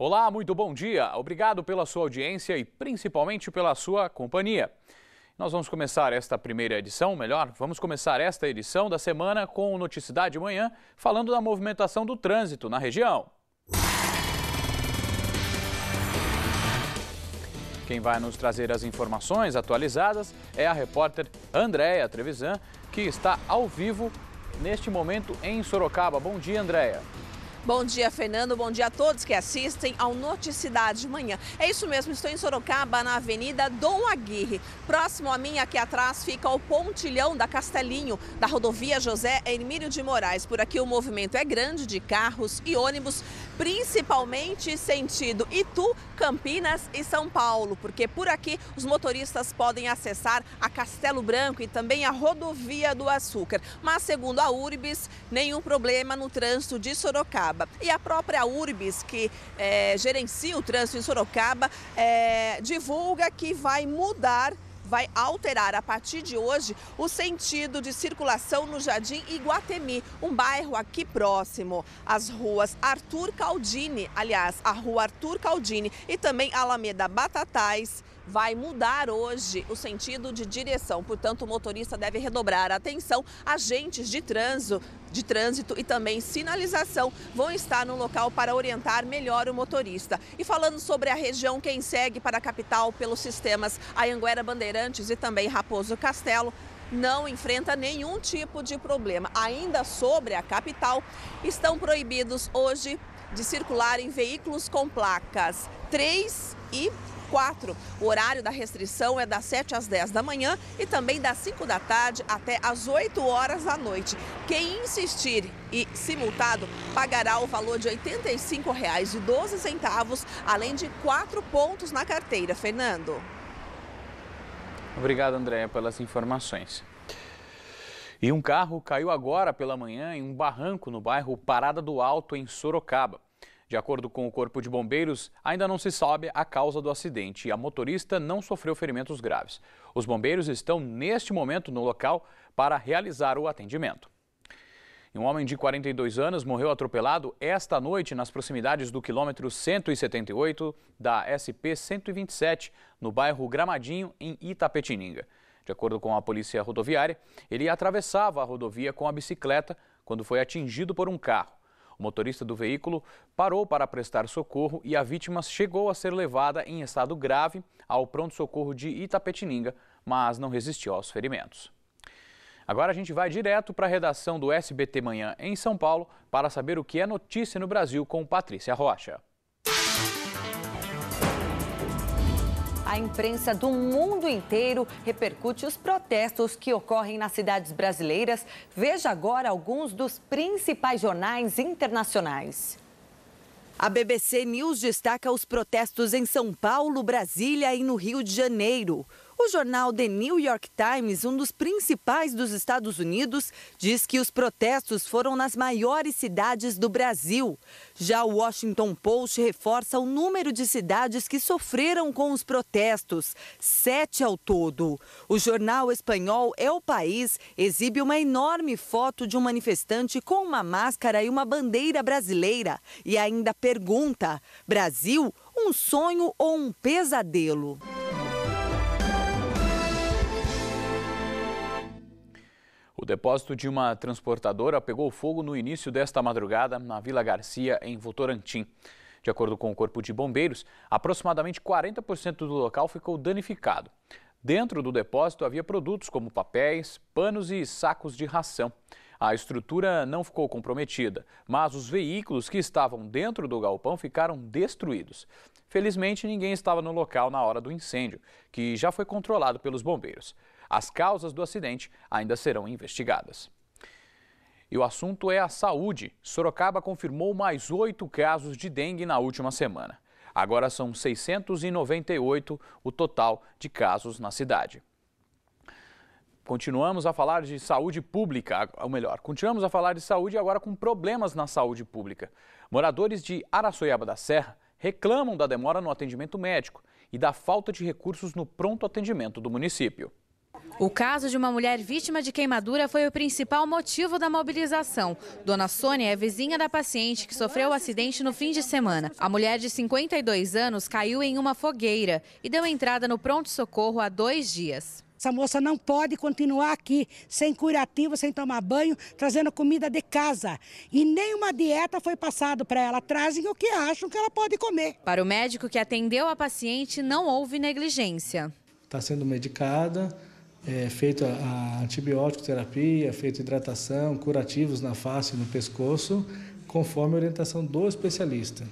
Olá, muito bom dia. Obrigado pela sua audiência e principalmente pela sua companhia. Nós vamos começar esta primeira edição, vamos começar esta edição da semana com o Noticidade Manhã, falando da movimentação do trânsito na região. Quem vai nos trazer as informações atualizadas é a repórter Andréia Trevisan, que está ao vivo neste momento em Sorocaba. Bom dia, Andréia. Bom dia, Fernando. Bom dia a todos que assistem ao Noticidade Manhã. É isso mesmo, estou em Sorocaba, na Avenida Dom Aguirre. Próximo a mim, aqui atrás, fica o pontilhão da Castelinho, da rodovia José Hermílio de Moraes. Por aqui o movimento é grande de carros e ônibus, principalmente sentido Itu, Campinas e São Paulo, porque por aqui os motoristas podem acessar a Castelo Branco e também a rodovia do Açúcar. Mas, segundo a Urbis, nenhum problema no trânsito de Sorocaba. E a própria Urbis, que gerencia o trânsito em Sorocaba, divulga que vai alterar a partir de hoje o sentido de circulação no Jardim Iguatemi, um bairro aqui próximo. As ruas Arthur Caldini, a rua Arthur Caldini e também Alameda Batatais, vai mudar hoje o sentido de direção. Portanto, o motorista deve redobrar a atenção. Agentes de trânsito e também sinalização vão estar no local para orientar melhor o motorista. E falando sobre a região, quem segue para a capital pelos sistemas Anhanguera, Bandeirantes e também Raposo Castelo não enfrenta nenhum tipo de problema. Ainda sobre a capital, estão proibidos hoje de circular em veículos com placas 3 e 4. O horário da restrição é das 7 às 10 da manhã e também das 5 da tarde até às 8 horas da noite. Quem insistir e se multado pagará o valor de R$ 85,12, além de 4 pontos na carteira. Fernando. Obrigado, Andréia, pelas informações. E um carro caiu agora pela manhã em um barranco no bairro Parada do Alto, em Sorocaba. De acordo com o Corpo de Bombeiros, ainda não se sabe a causa do acidente e a motorista não sofreu ferimentos graves. Os bombeiros estão neste momento no local para realizar o atendimento. Um homem de 42 anos morreu atropelado esta noite nas proximidades do quilômetro 178 da SP-127, no bairro Gramadinho, em Itapetininga. De acordo com a polícia rodoviária, ele atravessava a rodovia com a bicicleta quando foi atingido por um carro. O motorista do veículo parou para prestar socorro e a vítima chegou a ser levada em estado grave ao pronto-socorro de Itapetininga, mas não resistiu aos ferimentos. Agora a gente vai direto para a redação do SBT Manhã em São Paulo para saber o que é notícia no Brasil com Patrícia Rocha. A imprensa do mundo inteiro repercute os protestos que ocorrem nas cidades brasileiras. Veja agora alguns dos principais jornais internacionais. A BBC News destaca os protestos em São Paulo, Brasília e no Rio de Janeiro. O jornal The New York Times, um dos principais dos Estados Unidos, diz que os protestos foram nas maiores cidades do Brasil. Já o Washington Post reforça o número de cidades que sofreram com os protestos, 7 ao todo. O jornal espanhol El País exibe uma enorme foto de um manifestante com uma máscara e uma bandeira brasileira e ainda pergunta: Brasil, um sonho ou um pesadelo? O depósito de uma transportadora pegou fogo no início desta madrugada na Vila Garcia, em Votorantim. De acordo com o Corpo de Bombeiros, aproximadamente 40% do local ficou danificado. Dentro do depósito havia produtos como papéis, panos e sacos de ração. A estrutura não ficou comprometida, mas os veículos que estavam dentro do galpão ficaram destruídos. Felizmente, ninguém estava no local na hora do incêndio, que já foi controlado pelos bombeiros. As causas do acidente ainda serão investigadas. E o assunto é a saúde. Sorocaba confirmou mais 8 casos de dengue na última semana. Agora são 698 o total de casos na cidade. Continuamos a falar de saúde pública, ou melhor, continuamos a falar de saúde agora com problemas na saúde pública. Moradores de Araçoiaba da Serra reclamam da demora no atendimento médico e da falta de recursos no pronto atendimento do município. O caso de uma mulher vítima de queimadura foi o principal motivo da mobilização. Dona Sônia é vizinha da paciente que sofreu o acidente no fim de semana. A mulher de 52 anos caiu em uma fogueira e deu entrada no pronto-socorro há 2 dias. Essa moça não pode continuar aqui sem curativo, sem tomar banho, trazendo comida de casa. E nenhuma dieta foi passada para ela. Trazem o que acham que ela pode comer. Para o médico que atendeu a paciente, não houve negligência. Está sendo medicada, feita a antibiótico terapia, feita hidratação, curativos na face e no pescoço, conforme a orientação do especialista.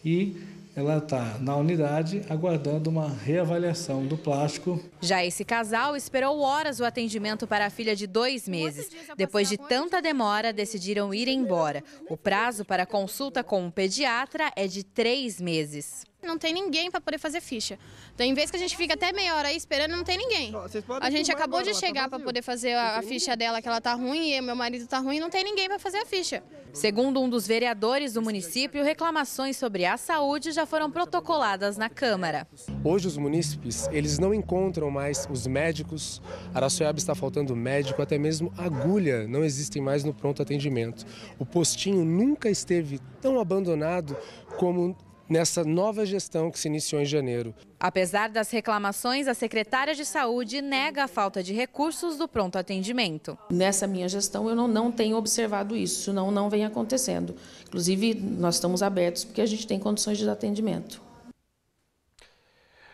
E ela está na unidade aguardando uma reavaliação do plástico. Já esse casal esperou horas o atendimento para a filha de 2 meses. Depois de tanta demora, decidiram ir embora. O prazo para consulta com um pediatra é de 3 meses. Não tem ninguém para poder fazer ficha. Então, em vez que a gente fica até meia hora aí esperando, não tem ninguém. A gente acabou de chegar para poder fazer a ficha dela, que ela tá ruim, e meu marido tá ruim, não tem ninguém para fazer a ficha. Segundo um dos vereadores do município, reclamações sobre a saúde já foram protocoladas na Câmara. Hoje os munícipes, eles não encontram mais os médicos, Araçoiaba está faltando médico, até mesmo agulha não existem mais no pronto atendimento. O postinho nunca esteve tão abandonado como nessa nova gestão que se iniciou em janeiro. Apesar das reclamações, a secretária de Saúde nega a falta de recursos do pronto atendimento. Nessa minha gestão eu não tenho observado isso, não vem acontecendo. Inclusive, nós estamos abertos porque a gente tem condições de atendimento.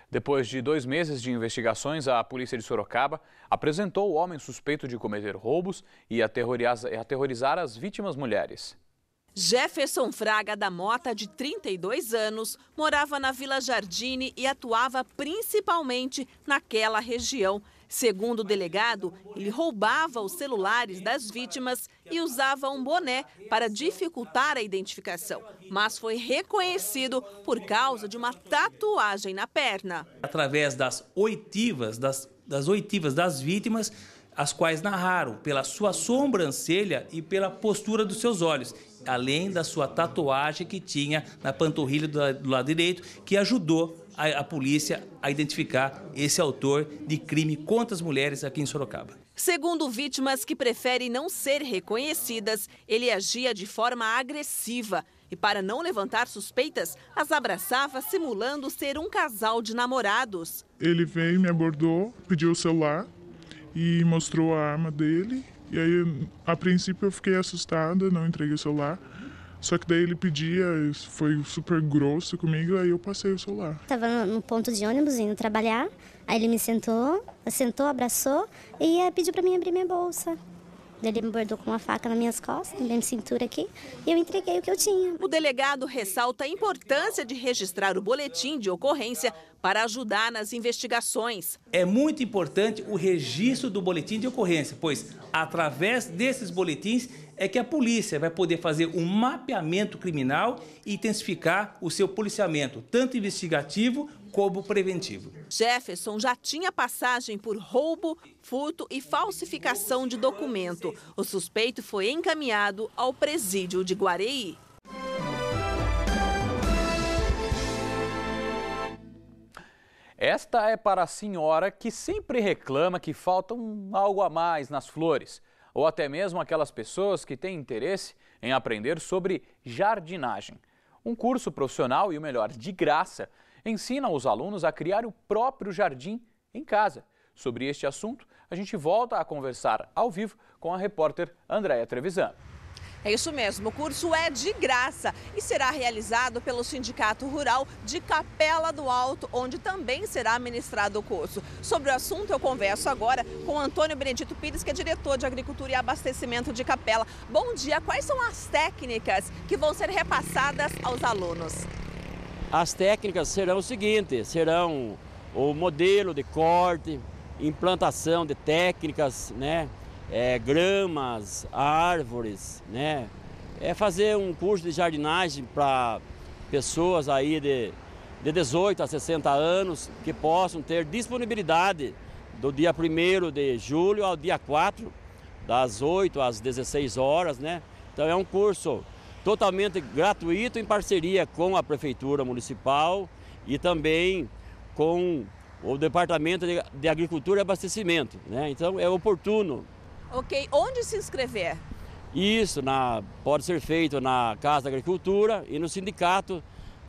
Depois de 2 meses de investigações, a polícia de Sorocaba apresentou o homem suspeito de cometer roubos e aterrorizar as vítimas mulheres. Jefferson Fraga da Mota, de 32 anos, morava na Vila Jardine e atuava principalmente naquela região. Segundo o delegado, ele roubava os celulares das vítimas e usava um boné para dificultar a identificação, mas foi reconhecido por causa de uma tatuagem na perna. Através das oitivas das vítimas, as quais narraram pela sua sobrancelha e pela postura dos seus olhos, além da sua tatuagem que tinha na panturrilha do lado direito, que ajudou a polícia a identificar esse autor de crime contra as mulheres aqui em Sorocaba. Segundo vítimas que preferem não ser reconhecidas, ele agia de forma agressiva e, para não levantar suspeitas, as abraçava simulando ser um casal de namorados. Ele veio, me abordou, pediu o celular e mostrou a arma dele. E aí, a princípio, eu fiquei assustada, não entreguei o celular. Só que daí ele pedia, foi super grosso comigo, aí eu passei o celular. Estava no ponto de ônibus indo trabalhar, aí ele me sentou, abraçou e pediu para mim abrir minha bolsa. Ele me abordou com uma faca nas minhas costas, na minha cintura aqui, e eu entreguei o que eu tinha. O delegado ressalta a importância de registrar o boletim de ocorrência para ajudar nas investigações. É muito importante o registro do boletim de ocorrência, pois através desses boletins é que a polícia vai poder fazer um mapeamento criminal e intensificar o seu policiamento, tanto investigativo como preventivo. Jefferson já tinha passagem por roubo, furto e falsificação de documento. O suspeito foi encaminhado ao presídio de Guareí. Esta é para a senhora que sempre reclama que falta algo a mais nas flores, ou até mesmo aquelas pessoas que têm interesse em aprender sobre jardinagem. Um curso profissional e o melhor, de graça, ensina os alunos a criar o próprio jardim em casa. Sobre este assunto, a gente volta a conversar ao vivo com a repórter Andréia Trevisan. É isso mesmo, o curso é de graça e será realizado pelo Sindicato Rural de Capela do Alto, onde também será ministrado o curso. Sobre o assunto, eu converso agora com Antônio Benedito Pires, que é diretor de Agricultura e Abastecimento de Capela. Bom dia, quais são as técnicas que vão ser repassadas aos alunos? As técnicas serão o seguinte, serão o modelo de corte, implantação de técnicas, né? Gramas, árvores, né? Fazer um curso de jardinagem para pessoas aí de 18 a 60 anos que possam ter disponibilidade do dia 1º de julho ao dia 4, das 8 às 16 horas, né? Então é um curso totalmente gratuito em parceria com a Prefeitura Municipal e também com o Departamento de Agricultura e Abastecimento, né? Então é oportuno. Ok, onde se inscrever? Isso pode ser feito na Casa da Agricultura e no Sindicato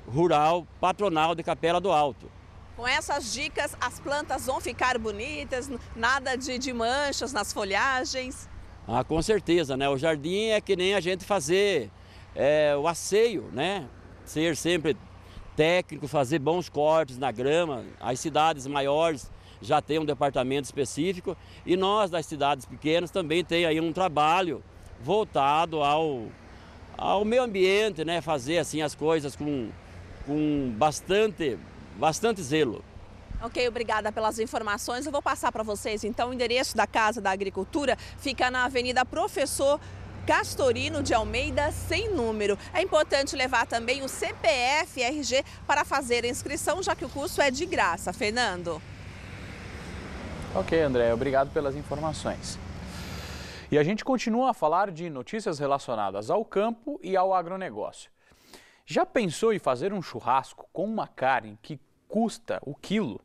Rural Patronal de Capela do Alto. Com essas dicas, as plantas vão ficar bonitas, nada de manchas nas folhagens? Ah, com certeza, né? O jardim é que nem a gente fazer o asseio, né? Ser sempre técnico, fazer bons cortes na grama. As cidades maiores já têm um departamento específico e nós das cidades pequenas também tem aí um trabalho voltado ao meio ambiente, né? Fazer assim as coisas com bastante zelo. Ok, obrigada pelas informações. Eu vou passar para vocês, então, o endereço da Casa da Agricultura fica na Avenida Professor Castorino de Almeida, sem número. É importante levar também o CPF e RG para fazer a inscrição, já que o curso é de graça. Fernando. Ok, André, obrigado pelas informações. E a gente continua a falar de notícias relacionadas ao campo e ao agronegócio. Já pensou em fazer um churrasco com uma carne que custa o quilo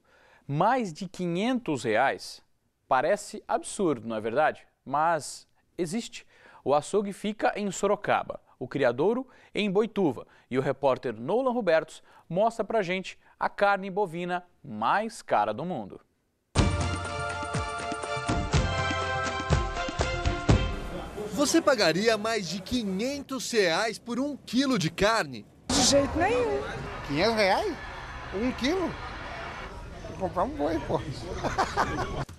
mais de R$500? Parece absurdo, não é verdade? Mas existe. O açougue fica em Sorocaba, o criadouro em Boituva. E o repórter Nolan Robertos mostra pra gente a carne bovina mais cara do mundo. Você pagaria mais de R$500 por 1 quilo de carne? De jeito nenhum. R$500? 1 quilo? Vou comprar um boi, pô.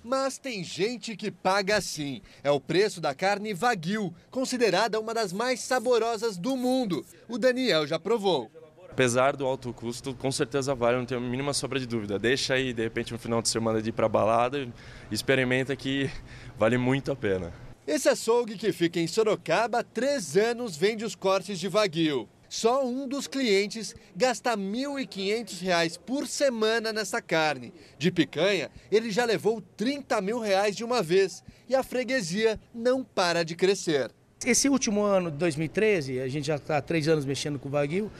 Mas tem gente que paga sim. É o preço da carne Wagyu, considerada uma das mais saborosas do mundo. O Daniel já provou. Apesar do alto custo, com certeza vale, não tenho a mínima sombra de dúvida. Deixa aí, de repente, um final de semana de ir pra balada e experimenta que vale muito a pena. Esse açougue que fica em Sorocaba há 3 anos vende os cortes de Wagyu. Só um dos clientes gasta R$1.500 por semana nessa carne. De picanha, ele já levou R$30 mil de uma vez e a freguesia não para de crescer. Esse último ano de 2013, a gente já está há 3 anos mexendo com o Wagyu,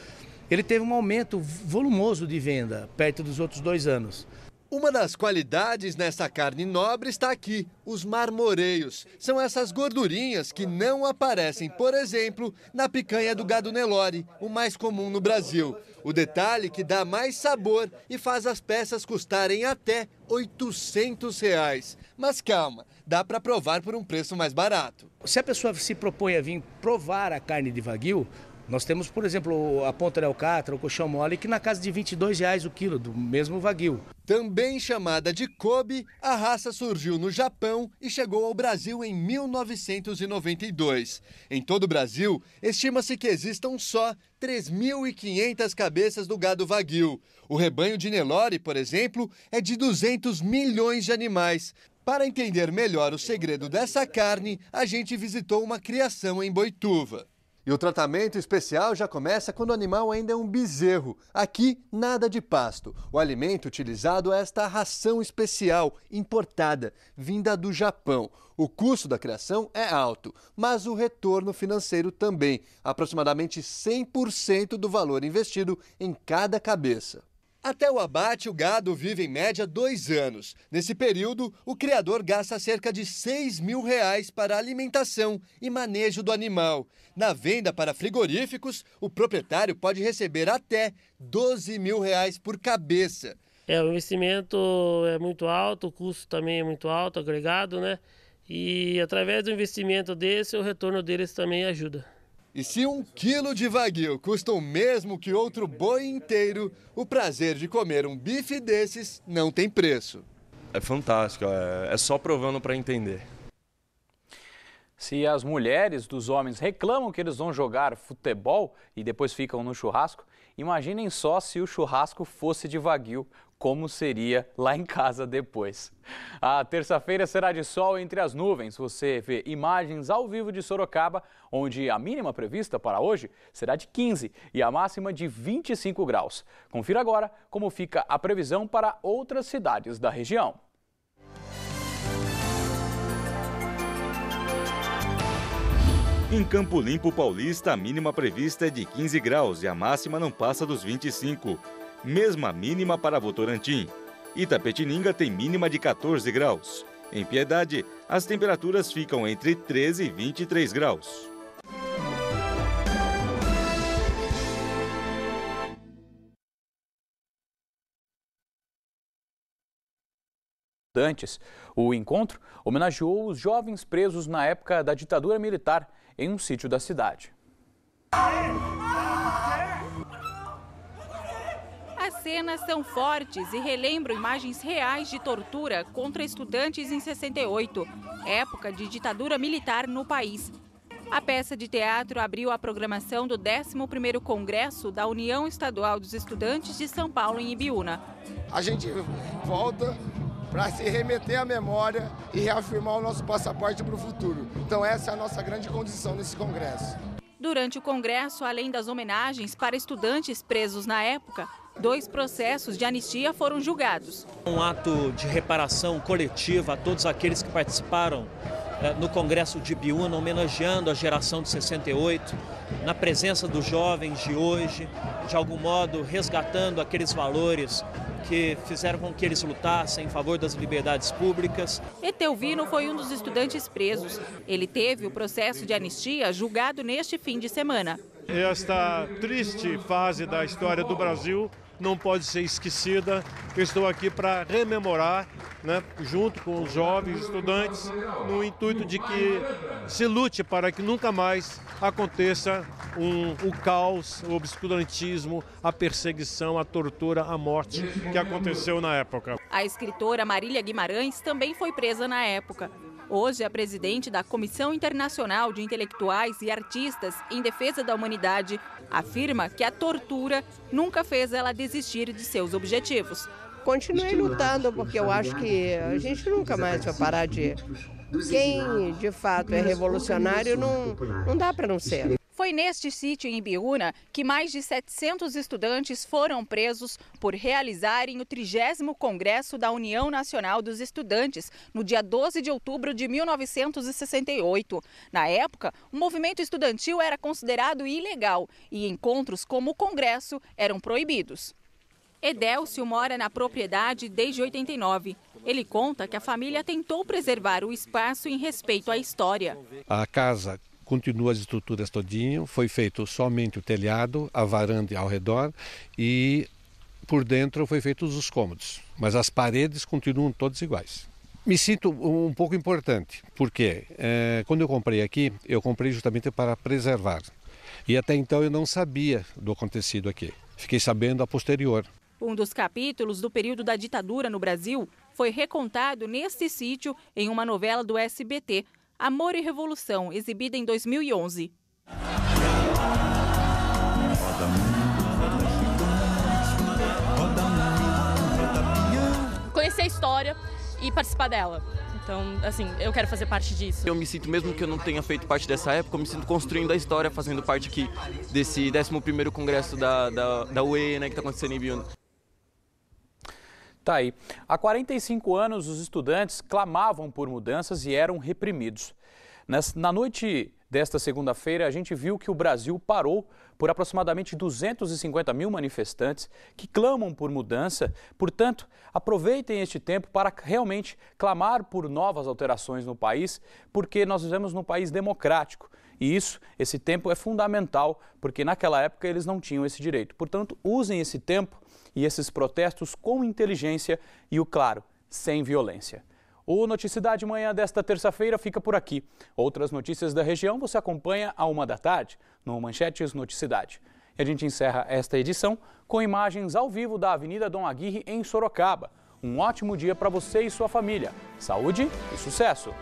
ele teve um aumento volumoso de venda, perto dos outros 2 anos. Uma das qualidades nessa carne nobre está aqui, os marmoreios. São essas gordurinhas que não aparecem, por exemplo, na picanha do gado Nelore, o mais comum no Brasil. O detalhe que dá mais sabor e faz as peças custarem até R$800. Mas calma, dá para provar por um preço mais barato. Se a pessoa se propõe a vir provar a carne de Wagyu, nós temos, por exemplo, a ponta de alcatra, o colchão mole, que na casa de R$22 o quilo, do mesmo Wagyu. Também chamada de Kobe, a raça surgiu no Japão e chegou ao Brasil em 1992. Em todo o Brasil, estima-se que existam só 3.500 cabeças do gado Wagyu. O rebanho de Nelore, por exemplo, é de 200 milhões de animais. Para entender melhor o segredo dessa carne, a gente visitou uma criação em Boituva. E o tratamento especial já começa quando o animal ainda é um bezerro. Aqui, nada de pasto. O alimento utilizado é esta ração especial, importada, vinda do Japão. O custo da criação é alto, mas o retorno financeiro também, aproximadamente 100% do valor investido em cada cabeça. Até o abate, o gado vive em média 2 anos. Nesse período, o criador gasta cerca de R$6 mil para a alimentação e manejo do animal. Na venda para frigoríficos, o proprietário pode receber até R$12 mil por cabeça. O investimento é muito alto, o custo também é muito alto, agregado, né? E através do investimento desse, o retorno deles também ajuda. E se 1 quilo de Wagyu custa o mesmo que outro boi inteiro, o prazer de comer um bife desses não tem preço. É fantástico, é só provando para entender. Se as mulheres dos homens reclamam que eles vão jogar futebol e depois ficam no churrasco, imaginem só se o churrasco fosse de Wagyu, como seria lá em casa depois. A terça-feira será de sol entre as nuvens. Você vê imagens ao vivo de Sorocaba, onde a mínima prevista para hoje será de 15 e a máxima de 25 graus. Confira agora como fica a previsão para outras cidades da região. Em Campo Limpo Paulista, a mínima prevista é de 15 graus e a máxima não passa dos 25. Mesma mínima para Votorantim. Itapetininga tem mínima de 14 graus. Em Piedade, as temperaturas ficam entre 13 e 23 graus. O encontro homenageou os jovens presos na época da ditadura militar em um sítio da cidade. As cenas são fortes e relembram imagens reais de tortura contra estudantes em 68, época de ditadura militar no país. A peça de teatro abriu a programação do 11º Congresso da União Estadual dos Estudantes de São Paulo, em Ibiúna. A gente volta para se remeter à memória e reafirmar o nosso passaporte para o futuro. Então essa é a nossa grande condição nesse congresso. Durante o congresso, além das homenagens para estudantes presos na época, 2 processos de anistia foram julgados. Um ato de reparação coletiva a todos aqueles que participaram no Congresso de Ibiúna, homenageando a geração de 68, na presença dos jovens de hoje, de algum modo resgatando aqueles valores que fizeram com que eles lutassem em favor das liberdades públicas. Etelvino foi um dos estudantes presos. Ele teve o processo de anistia julgado neste fim de semana. Esta triste fase da história do Brasil não pode ser esquecida. Eu estou aqui para rememorar, junto com os jovens estudantes, no intuito de que se lute para que nunca mais aconteça o caos, o obscurantismo, a perseguição, a tortura, a morte que aconteceu na época. A escritora Marília Guimarães também foi presa na época. Hoje, a presidente da Comissão Internacional de Intelectuais e Artistas em Defesa da Humanidade afirma que a tortura nunca fez ela desistir de seus objetivos. Continuei lutando porque eu acho que a gente nunca mais vai parar de... Quem de fato é revolucionário não dá para não ser. Foi neste sítio em Ibiúna que mais de 700 estudantes foram presos por realizarem o 30º Congresso da União Nacional dos Estudantes, no dia 12 de outubro de 1968. Na época, o movimento estudantil era considerado ilegal e encontros como o Congresso eram proibidos. Edélcio mora na propriedade desde 89. Ele conta que a família tentou preservar o espaço em respeito à história. A casa continua as estruturas todinho, foi feito somente o telhado, a varanda ao redor e por dentro foi feitos os cômodos, mas as paredes continuam todas iguais. Me sinto um pouco importante, porque quando eu comprei aqui, eu comprei justamente para preservar. E até então eu não sabia do acontecido aqui, fiquei sabendo a posterior. Um dos capítulos do período da ditadura no Brasil foi recontado neste sítio em uma novela do SBT, Amor e Revolução, exibida em 2011. Conhecer a história e participar dela. Então, assim, eu quero fazer parte disso. Eu me sinto, mesmo que eu não tenha feito parte dessa época, eu me sinto construindo a história, fazendo parte aqui desse 11º Congresso da UE, que está acontecendo em Ibiúna. Tá aí. Há 45 anos, os estudantes clamavam por mudanças e eram reprimidos. Na noite desta segunda-feira, a gente viu que o Brasil parou por aproximadamente 250 mil manifestantes que clamam por mudança. Portanto, aproveitem este tempo para realmente clamar por novas alterações no país, porque nós vivemos num país democrático. E esse tempo é fundamental, porque naquela época eles não tinham esse direito. Portanto, usem esse tempo e esses protestos com inteligência e, claro, sem violência. O Noticidade Manhã desta terça-feira fica por aqui. Outras notícias da região você acompanha à 13h, no Manchetes Noticidade. E a gente encerra esta edição com imagens ao vivo da Avenida Dom Aguirre, em Sorocaba. Um ótimo dia para você e sua família. Saúde e sucesso!